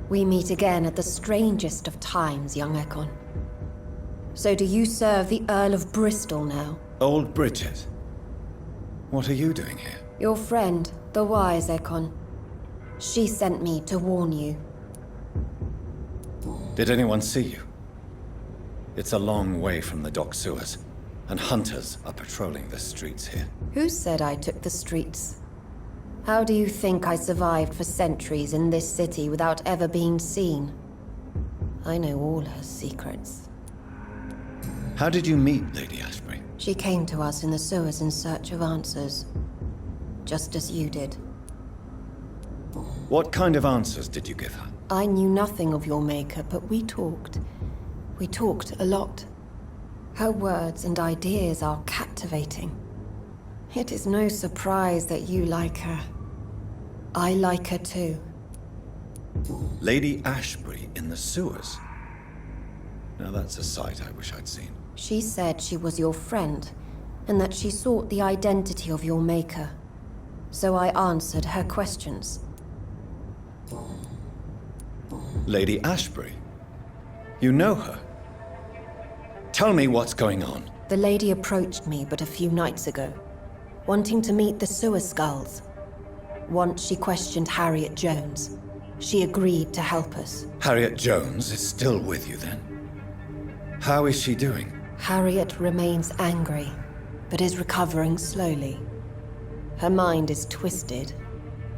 We meet again at the strangest of times, young Ekon. So do you serve the Earl of Bristol now? Old Bridget. What are you doing here? Your friend, the wise Ekon. She sent me to warn you. Did anyone see you? It's a long way from the dock sewers, and hunters are patrolling the streets here. Who said I took the streets? How do you think I survived for centuries in this city without ever being seen? I know all her secrets. How did you meet Lady Ashbury? She came to us in the sewers in search of answers. Just as you did. What kind of answers did you give her? I knew nothing of your maker, but we talked. We talked a lot. Her words and ideas are captivating. It is no surprise that you like her. I like her too. Lady Ashbury in the sewers? Now that's a sight I wish I'd seen. She said she was your friend, and that she sought the identity of your maker. So I answered her questions. Lady Ashbury? You know her? Tell me what's going on. The lady approached me but a few nights ago, wanting to meet the sewer skals. Once she questioned Harriet Jones. She agreed to help us. Harriet Jones is still with you then? How is she doing? Harriet remains angry, but is recovering slowly. Her mind is twisted,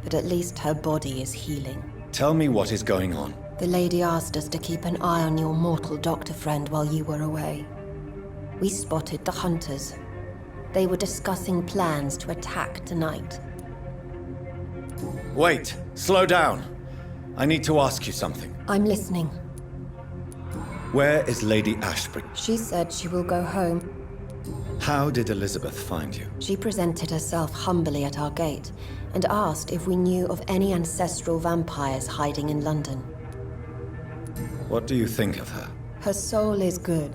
but at least her body is healing. Tell me what is going on. The lady asked us to keep an eye on your mortal doctor friend while you were away. We spotted the hunters. They were discussing plans to attack tonight. Wait! Slow down! I need to ask you something. I'm listening. Where is Lady Ashbury? She said she will go home. How did Elizabeth find you? She presented herself humbly at our gate and asked if we knew of any ancestral vampires hiding in London. What do you think of her? Her soul is good.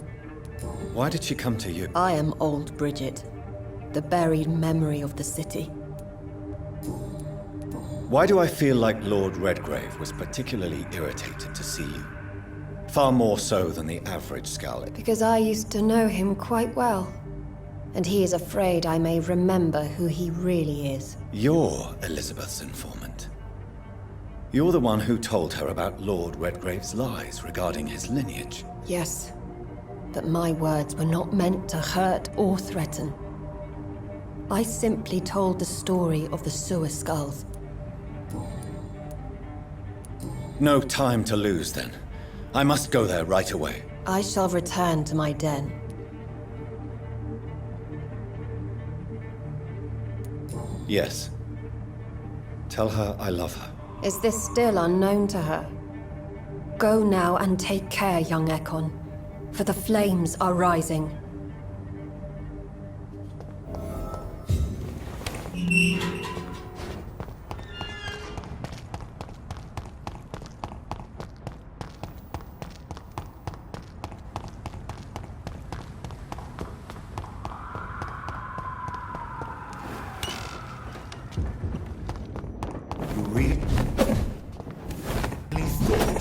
Why did she come to you? I am old Bridget, the buried memory of the city. Why do I feel like Lord Redgrave was particularly irritated to see you? Far more so than the average Skal. Because I used to know him quite well. And he is afraid I may remember who he really is. You're Elizabeth's informant. You're the one who told her about Lord Redgrave's lies regarding his lineage. Yes, but my words were not meant to hurt or threaten. I simply told the story of the sewer skulls. No time to lose, then. I must go there right away. I shall return to my den. Yes. Tell her I love her. Is this still unknown to her? Go now and take care, young Ekon, for the flames are rising. Reid, please don't.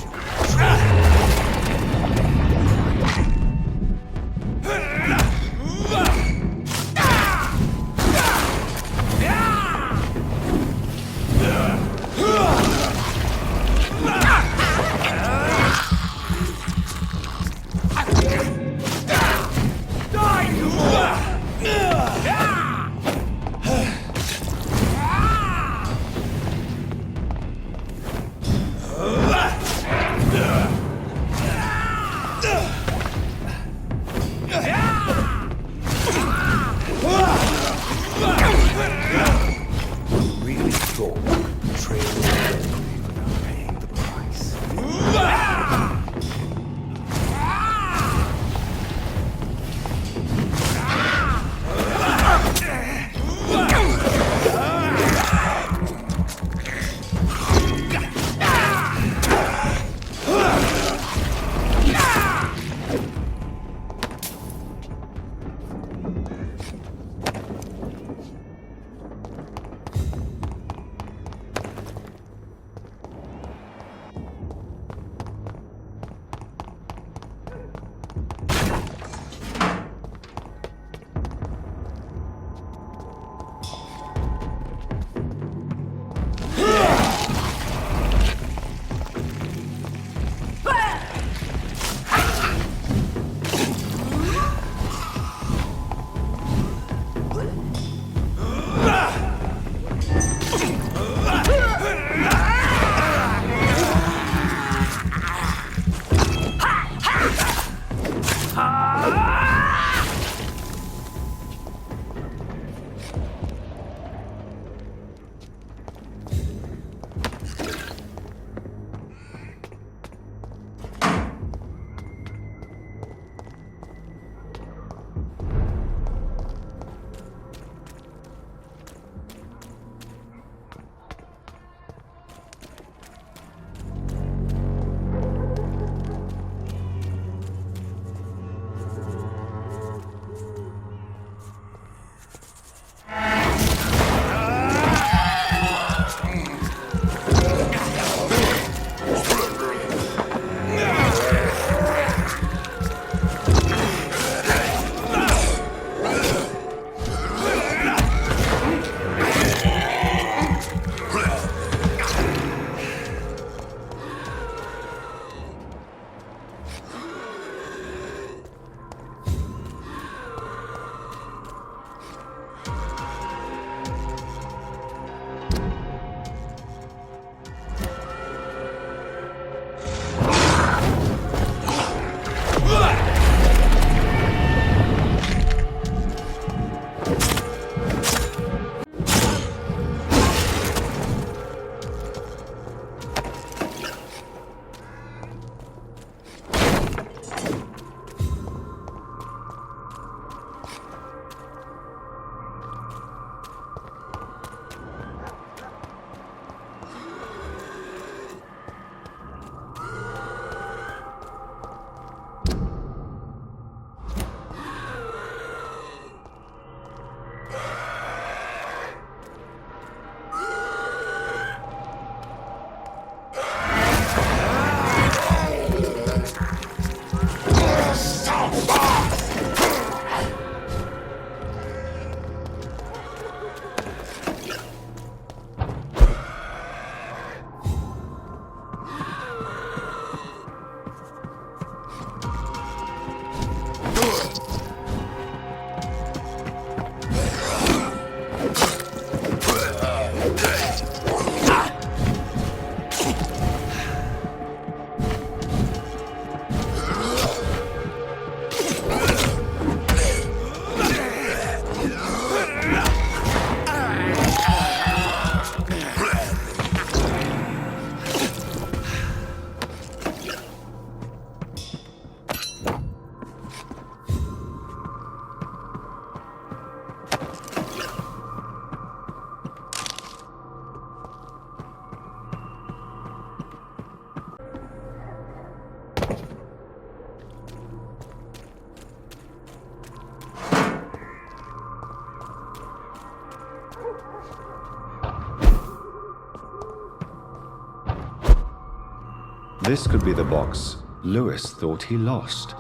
This could be the box Lewis thought he lost.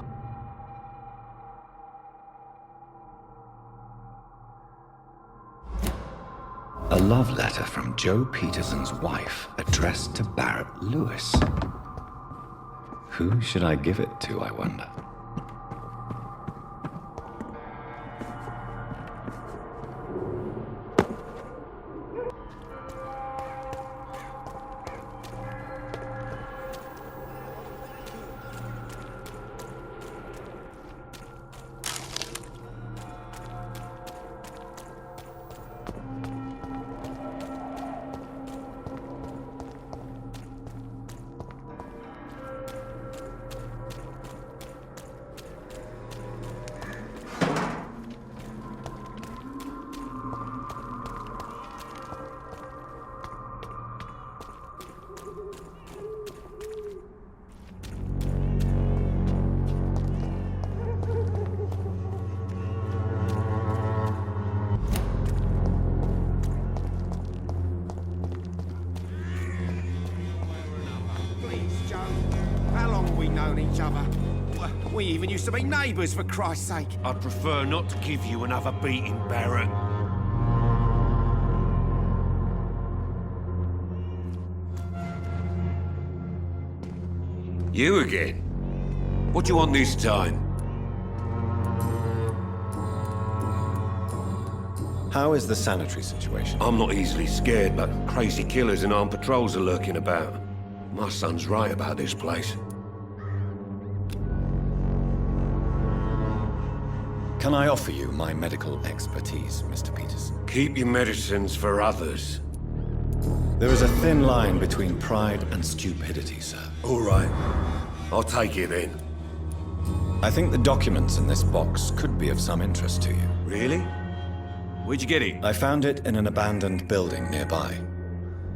A love letter from Joe Peterson's wife, addressed to Barrett Lewis. Who should I give it to, I wonder? We even used to be neighbours, for Christ's sake. I'd prefer not to give you another beating, Barrett. You again? What do you want this time? How is the sanitary situation? I'm not easily scared, but crazy killers and armed patrols are lurking about. My son's right about this place. Can I offer you my medical expertise, Mr. Peterson? Keep your medicines for others. There is a thin line between pride and stupidity, sir. All right. I'll take it then. I think the documents in this box could be of some interest to you. Really? Where'd you get it? I found it in an abandoned building nearby.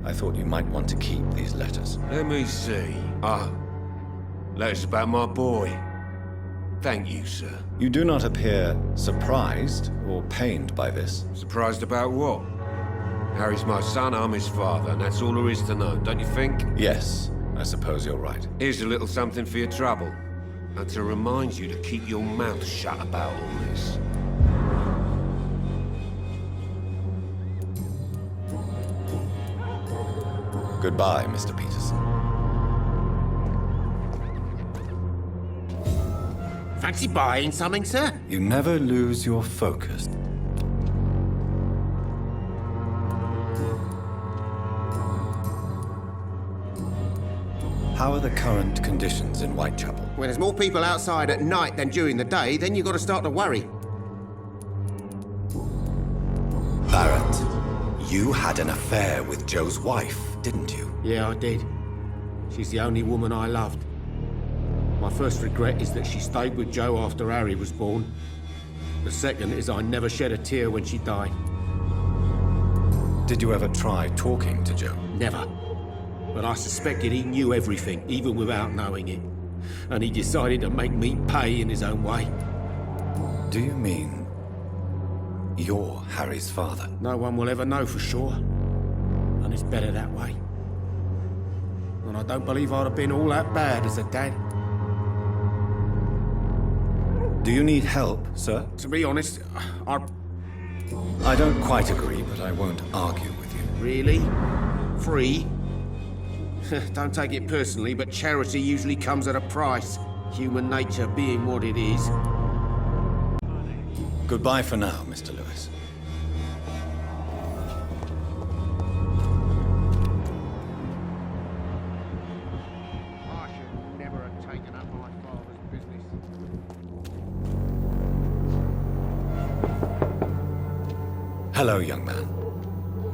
I thought you might want to keep these letters. Let me see. Letters about my boy. Thank you, sir. You do not appear surprised or pained by this. Surprised about what? Harry's my son, I'm his father, and that's all there is to know, don't you think? Yes, I suppose you're right. Here's a little something for your trouble. And to remind you to keep your mouth shut about all this. Goodbye, Mr. Peterson. Fancy buying something, sir? You never lose your focus. How are the current conditions in Whitechapel? When there's more people outside at night than during the day, then you've got to start to worry. Barrett, you had an affair with Joe's wife, didn't you? Yeah, I did. She's the only woman I loved. My first regret is that she stayed with Joe after Harry was born. The second is I never shed a tear when she died. Did you ever try talking to Joe? Never. But I suspected he knew everything, even without knowing it. And he decided to make me pay in his own way. Do you mean you're Harry's father? No one will ever know for sure. And it's better that way. And I don't believe I'd have been all that bad as a dad. Do you need help, sir? To be honest, I don't quite agree, but I won't argue with you. Really? Free? Don't take it personally, but charity usually comes at a price. Human nature being what it is. Goodbye for now, Mr. Lewis. I should never have taken up my father's business. Hello, young man.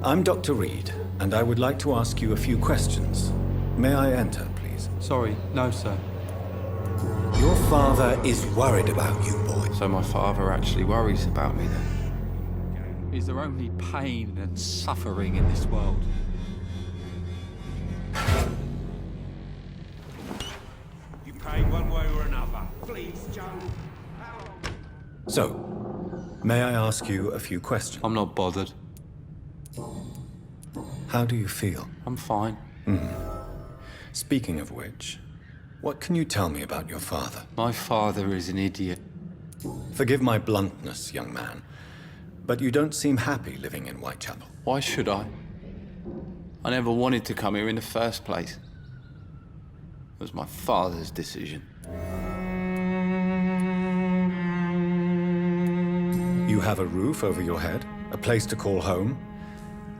I'm Dr. Reid, and I would like to ask you a few questions. May I enter, please? Sorry, no, sir. Your father is worried about you, boy. So my father actually worries about me then? Is there only pain and suffering in this world? You pay one way or another. Please, Joe. So, may I ask you a few questions? I'm not bothered. How do you feel? I'm fine. Speaking of which, what can you tell me about your father? My father is an idiot. Forgive my bluntness, young man, but you don't seem happy living in Whitechapel. Why should I? I never wanted to come here in the first place. It was my father's decision. You have a roof over your head, a place to call home.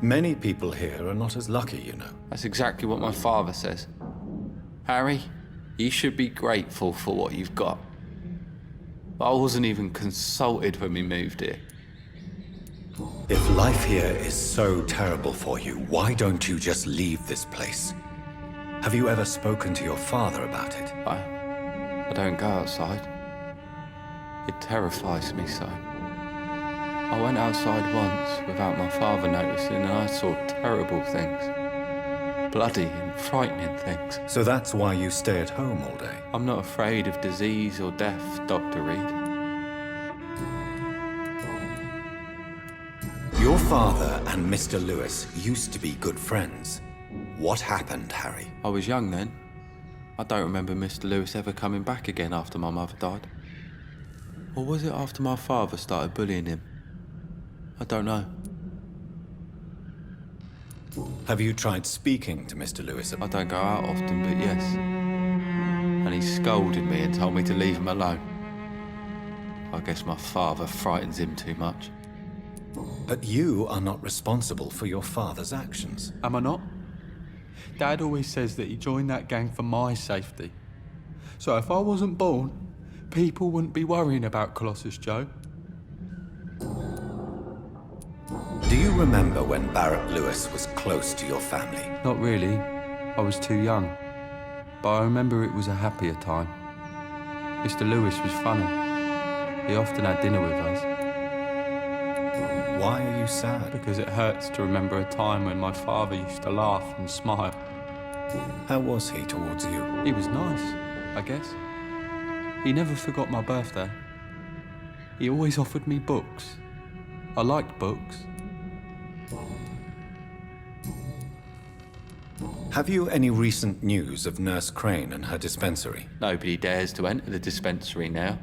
Many people here are not as lucky, you know. That's exactly what my father says. Harry, you should be grateful for what you've got. But I wasn't even consulted when we moved here. If life here is so terrible for you, why don't you just leave this place? Have you ever spoken to your father about it? I don't go outside. It terrifies me so. I went outside once without my father noticing and I saw terrible things. Bloody and frightening things. So that's why you stay at home all day? I'm not afraid of disease or death, Dr. Reid. Your father and Mr. Lewis used to be good friends. What happened, Harry? I was young then. I don't remember Mr. Lewis ever coming back again after my mother died. Or was it after my father started bullying him? I don't know. Have you tried speaking to Mr. Lewis? I don't go out often, but yes. And he scolded me and told me to leave him alone. I guess my father frightens him too much. But you are not responsible for your father's actions. Am I not? Dad always says that he joined that gang for my safety. So if I wasn't born, people wouldn't be worrying about Colossus Joe. Do you remember when Barrett Lewis was close to your family? Not really. I was too young. But I remember it was a happier time. Mr. Lewis was funny. He often had dinner with us. Why are you sad? Because it hurts to remember a time when my father used to laugh and smile. How was he towards you? He was nice, I guess. He never forgot my birthday. He always offered me books. I liked books. Have you any recent news of Nurse Crane and her dispensary? Nobody dares to enter the dispensary now.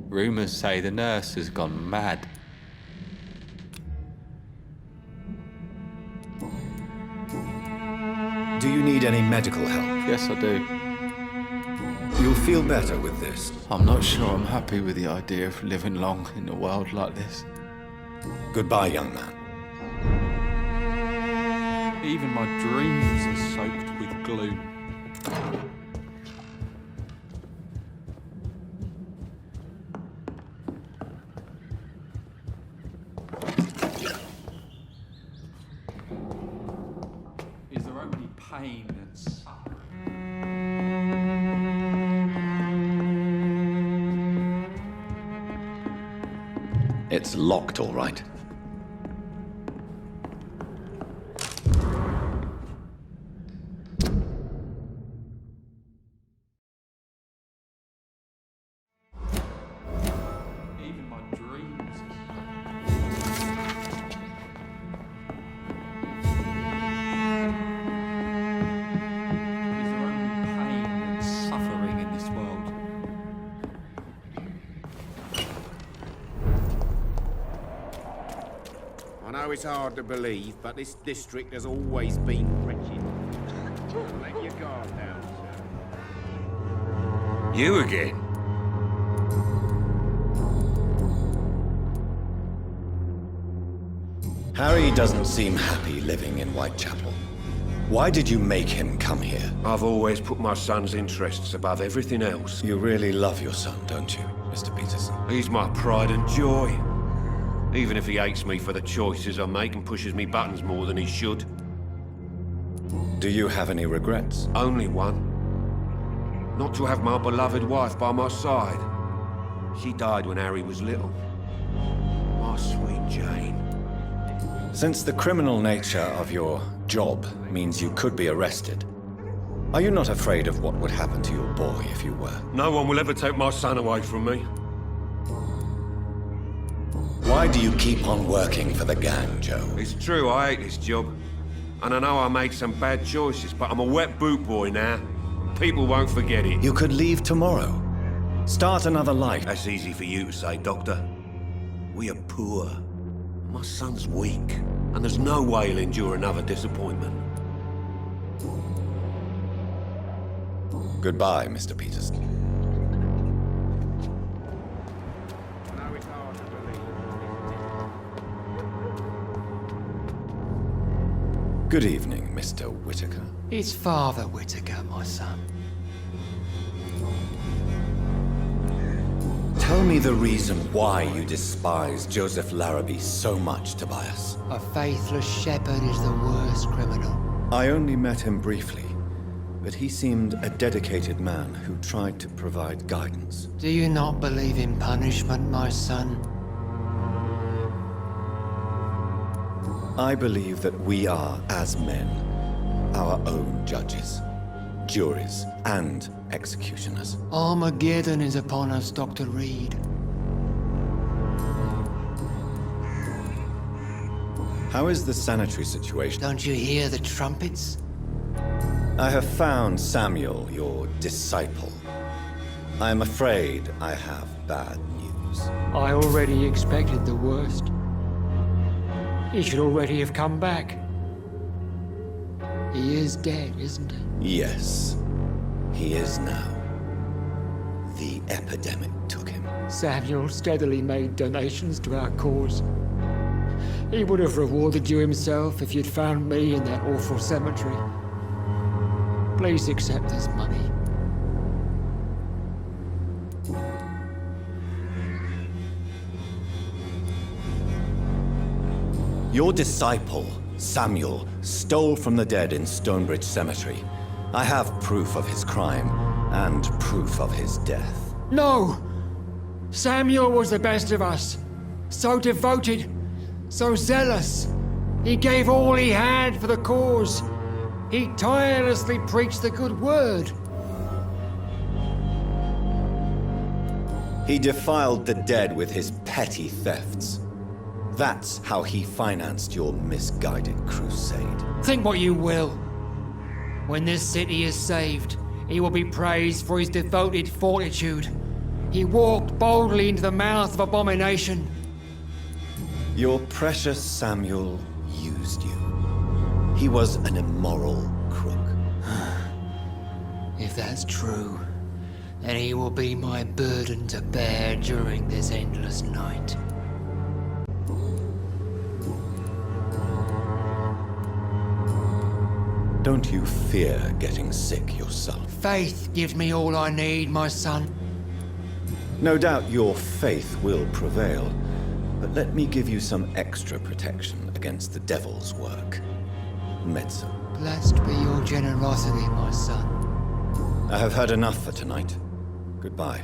Rumours say the nurse has gone mad. Do you need any medical help? Yes, I do. You'll feel better with this. I'm not sure I'm happy with the idea of living long in a world like this. Goodbye, young man. Even my dreams are soaked with gloom. Is there only pain and suffering? It's locked, all right. Even my dreams Is there only pain and suffering in this world? I know it's hard to believe, but this district has always been wretched. Let your guard down, sir. You again? Harry doesn't seem happy living in Whitechapel. Why did you make him come here? I've always put my son's interests above everything else. You really love your son, don't you, Mr. Peterson? He's my pride and joy. Even if he hates me for the choices I make and pushes me buttons more than he should. Do you have any regrets? Only one. Not to have my beloved wife by my side. She died when Harry was little. My sweet Jane. Since the criminal nature of your job means you could be arrested, are you not afraid of what would happen to your boy if you were? No one will ever take my son away from me. Why do you keep on working for the gang, Joe? It's true, I hate this job. And I know I made some bad choices, but I'm a wet boot boy now. People won't forget it. You could leave tomorrow. Start another life. That's easy for you to say, Doctor. We are poor. My son's weak, and there's no way he'll endure another disappointment. Goodbye, Mr. Peterson. Good evening, Mr. Whitaker. It's Father Whitaker, my son. Tell me the reason why you despise Joseph Larrabee so much, Tobias. A faithless shepherd is the worst criminal. I only met him briefly, but he seemed a dedicated man who tried to provide guidance. Do you not believe in punishment, my son? I believe that we are, as men, our own judges, juries, and executioners. Armageddon is upon us, Dr. Reid. How is the sanitary situation? Don't you hear the trumpets? I have found Samuel, your disciple. I am afraid I have bad news. I already expected the worst. He should already have come back. He is dead, isn't he? Yes, he is now. The epidemic took him. Samuel steadily made donations to our cause. He would have rewarded you himself if you'd found me in that awful cemetery. Please accept this money. Your disciple, Samuel, stole from the dead in Stonebridge Cemetery. I have proof of his crime and proof of his death. No! Samuel was the best of us. So devoted, so zealous. He gave all he had for the cause. He tirelessly preached the good word. He defiled the dead with his petty thefts. That's how he financed your misguided crusade. Think what you will. When this city is saved, he will be praised for his devoted fortitude. He walked boldly into the mouth of abomination. Your precious Samuel used you. He was an immoral crook. If that's true, then he will be my burden to bear during this endless night. Don't you fear getting sick yourself? Faith gives me all I need, my son. No doubt your faith will prevail, but let me give you some extra protection against the devil's work. Medicine. Blessed be your generosity, my son. I have heard enough for tonight. Goodbye.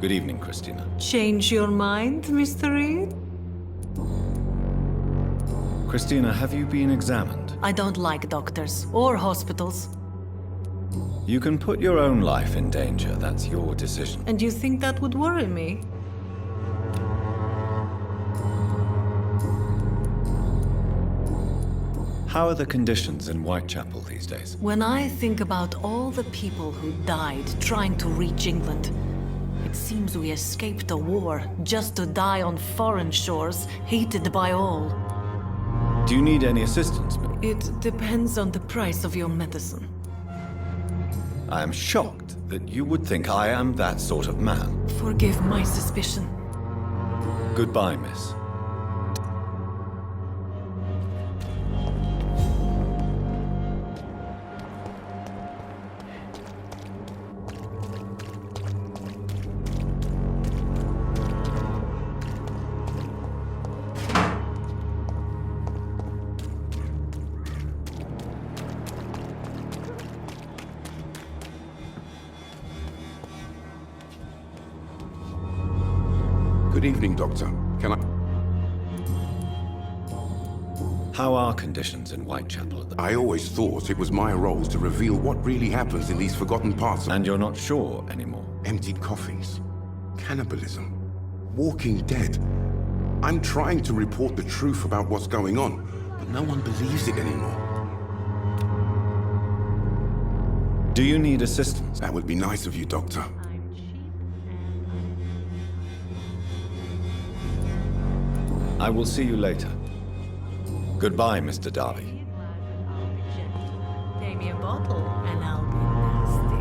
Good evening, Christina. Change your mind, Mr. Reid? Christina, have you been examined? I don't like doctors or hospitals. You can put your own life in danger. That's your decision. And you think that would worry me? How are the conditions in Whitechapel these days? When I think about all the people who died trying to reach England, it seems we escaped a war just to die on foreign shores, hated by all. Do you need any assistance, ma'am? It depends on the price of your medicine. I am shocked that you would think I am that sort of man. Forgive my suspicion. Goodbye, miss. Good evening, Doctor. Can I... How are conditions in Whitechapel? I always thought it was my role to reveal what really happens in these forgotten parts of... And you're not sure anymore? Emptied coffins. Cannibalism. Walking dead. I'm trying to report the truth about what's going on, but no one believes it anymore. Do you need assistance? That would be nice of you, Doctor. I will see you later. Goodbye, Mr. Darby. Give me a bottle and I'll be nasty.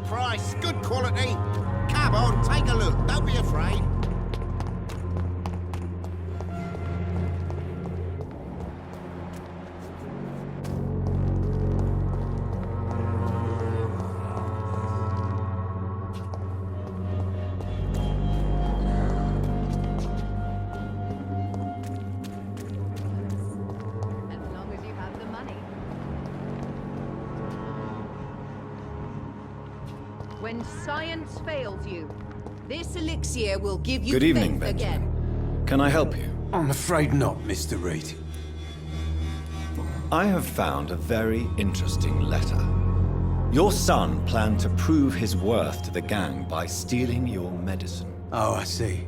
Price, good quality. Come on, take a look. Don't be afraid. When science fails you, this elixir will give you Good evening, faith Benjamin. again. Can I help you? I'm afraid not, Mr. Reid. I have found a very interesting letter. Your son planned to prove his worth to the gang by stealing your medicine. Oh, I see.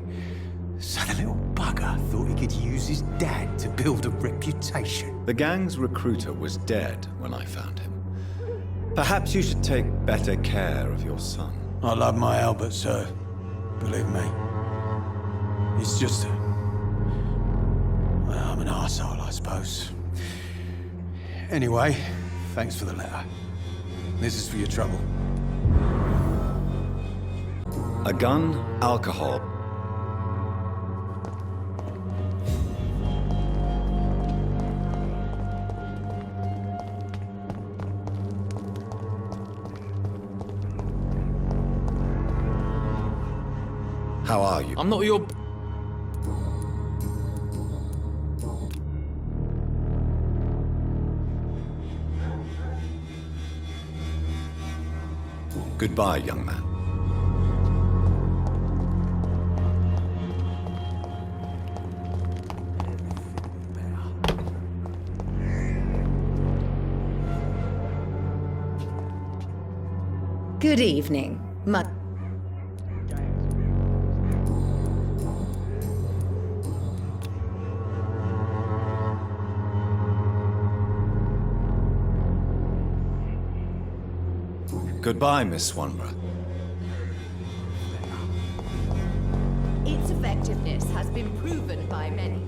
So the little bugger thought he could use his dad to build a reputation. The gang's recruiter was dead when I found him. Perhaps you should take better care of your son. I love my Albert, sir. Believe me. He's just... well, I'm an arsehole, I suppose. Anyway, thanks for the letter. This is for your trouble. A gun, alcohol. How are you? I'm not your... Goodbye, young man. Good evening, Goodbye, Miss Swanborough. Its effectiveness has been proven by many.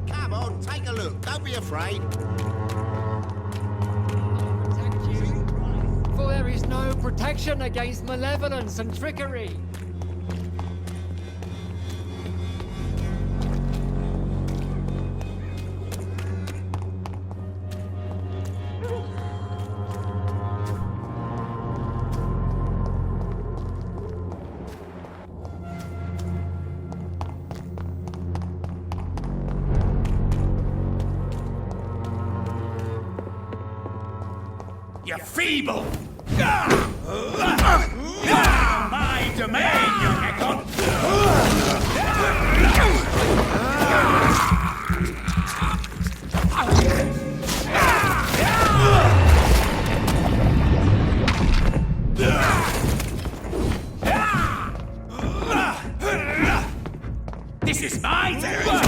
Come on, take a look. Don't be afraid. For there is no protection against malevolence and trickery. You feeble! My domain, you echo! This is my territory!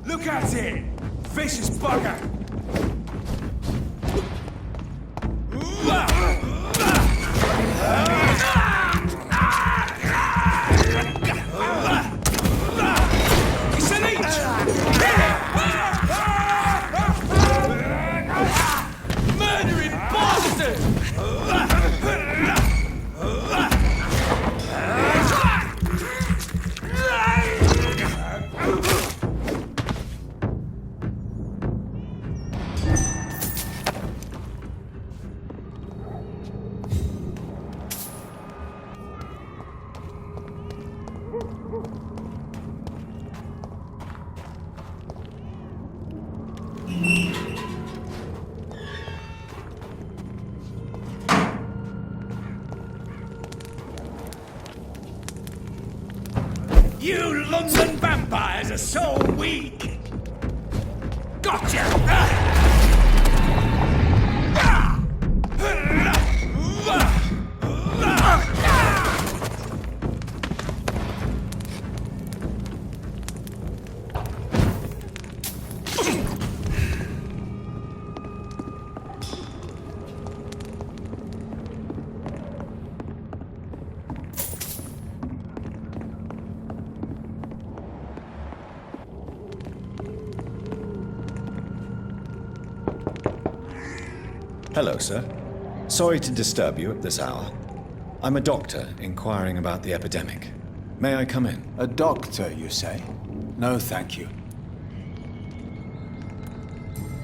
Look at it! Vicious bugger! It's an leech! Murdering bastard! You London vampires are so weak! Gotcha! Hello, sir. Sorry to disturb you at this hour. I'm a doctor inquiring about the epidemic. May I come in? A doctor, you say? No, thank you.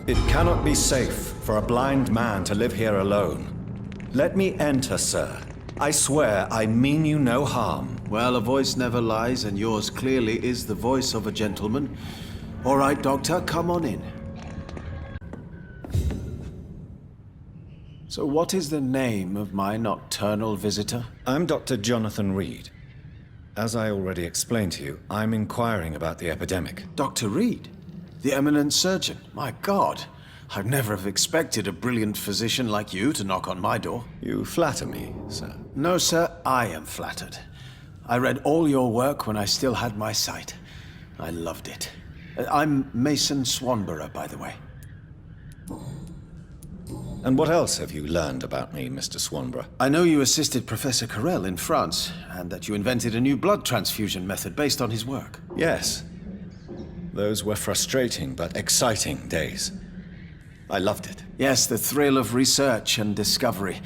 It cannot be safe for a blind man to live here alone. Let me enter, sir. I swear I mean you no harm. Well, a voice never lies, and yours clearly is the voice of a gentleman. All right, Doctor, come on in. So what is the name of my nocturnal visitor? I'm Dr. Jonathan Reid. As I already explained to you, I'm inquiring about the epidemic. Dr. Reid? The eminent surgeon? My God, I'd never have expected a brilliant physician like you to knock on my door. You flatter me, sir. No, sir, I am flattered. I read all your work when I still had my sight. I loved it. I'm Mason Swanborough, by the way. And what else have you learned about me, Mr. Swanborough? I know you assisted Professor Carell in France, and that you invented a new blood transfusion method based on his work. Yes. Those were frustrating but exciting days. I loved it. Yes, the thrill of research and discovery.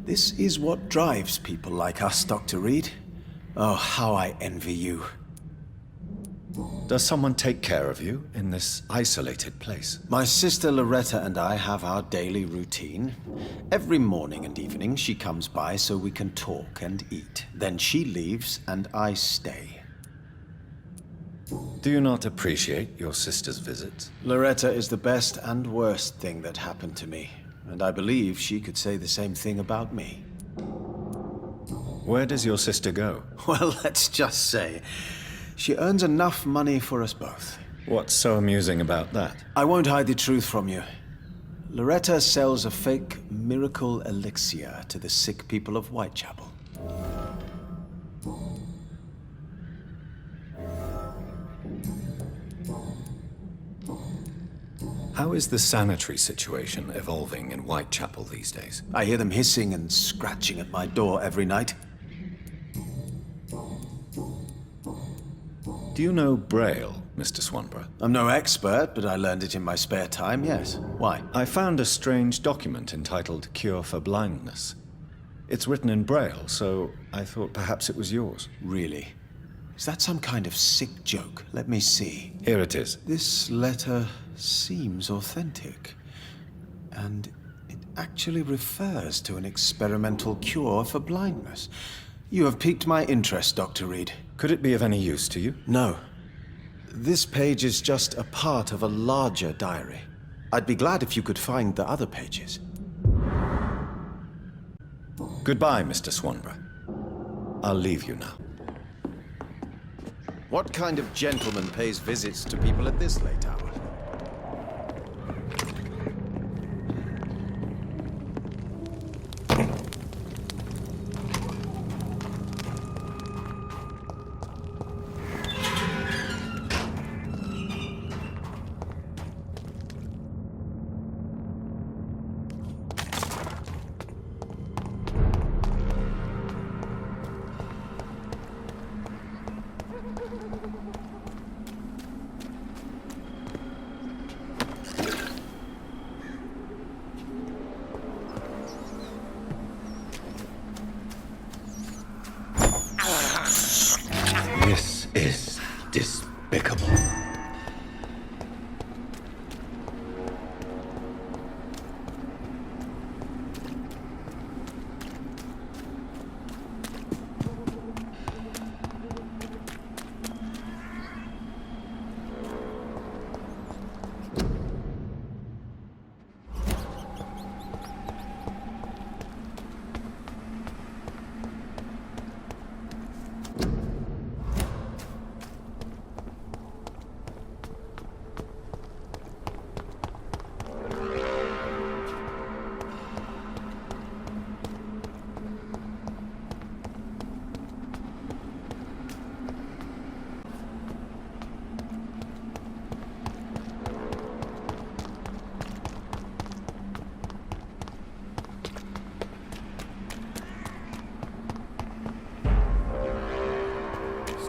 This is what drives people like us, Dr. Reid. Oh, how I envy you. Does someone take care of you in this isolated place? My sister Loretta and I have our daily routine. Every morning and evening she comes by so we can talk and eat. Then she leaves and I stay. Do you not appreciate your sister's visits? Loretta is the best and worst thing that happened to me. And I believe she could say the same thing about me. Where does your sister go? Well, let's just say she earns enough money for us both. What's so amusing about that? I won't hide the truth from you. Loretta sells a fake miracle elixir to the sick people of Whitechapel. is the sanitary situation evolving in Whitechapel these days? I hear them hissing and scratching at my door every night. Do you know Braille, Mr. Swanborough? I'm no expert, but I learned it in my spare time, yes. Why? I found a strange document entitled Cure for Blindness. It's written in Braille, so I thought perhaps it was yours. Really? Is that some kind of sick joke? Let me see. Here it is. This letter seems authentic. And it actually refers to an experimental cure for blindness. You have piqued my interest, Dr. Reid. Could it be of any use to you? No. This page is just a part of a larger diary. I'd be glad if you could find the other pages. Goodbye, Mr. Swanborough. I'll leave you now. What kind of gentleman pays visits to people at this late hour? This is despicable.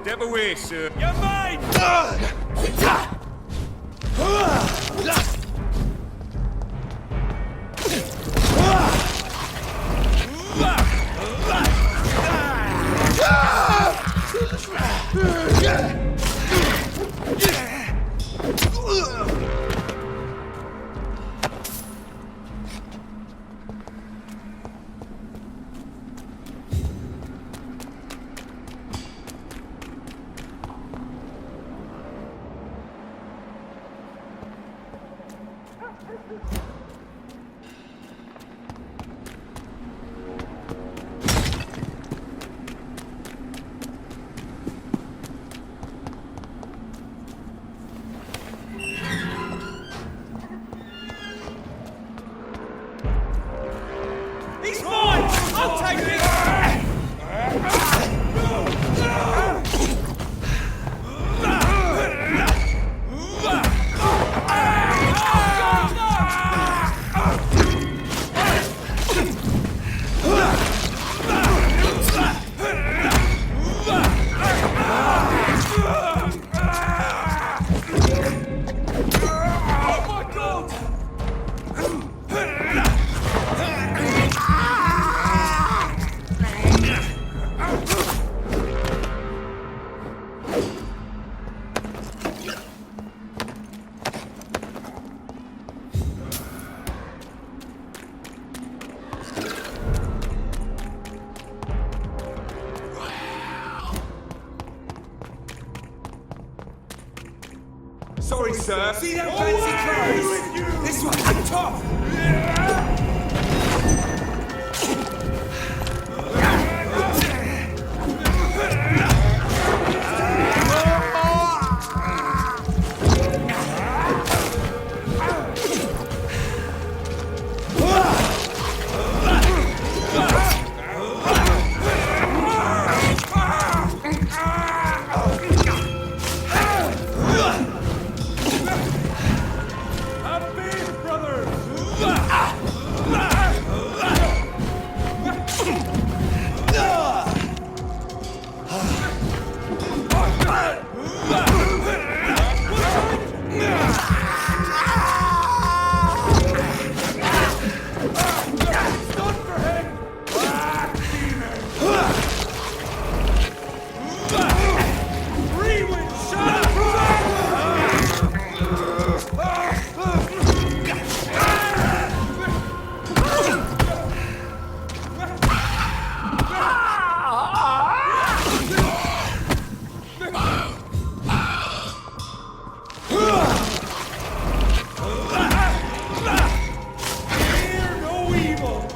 Step away, sir. You're mine! He's mine! I'll take it! Sorry, sir. See that fancy clothes? This one's top! I've been evil.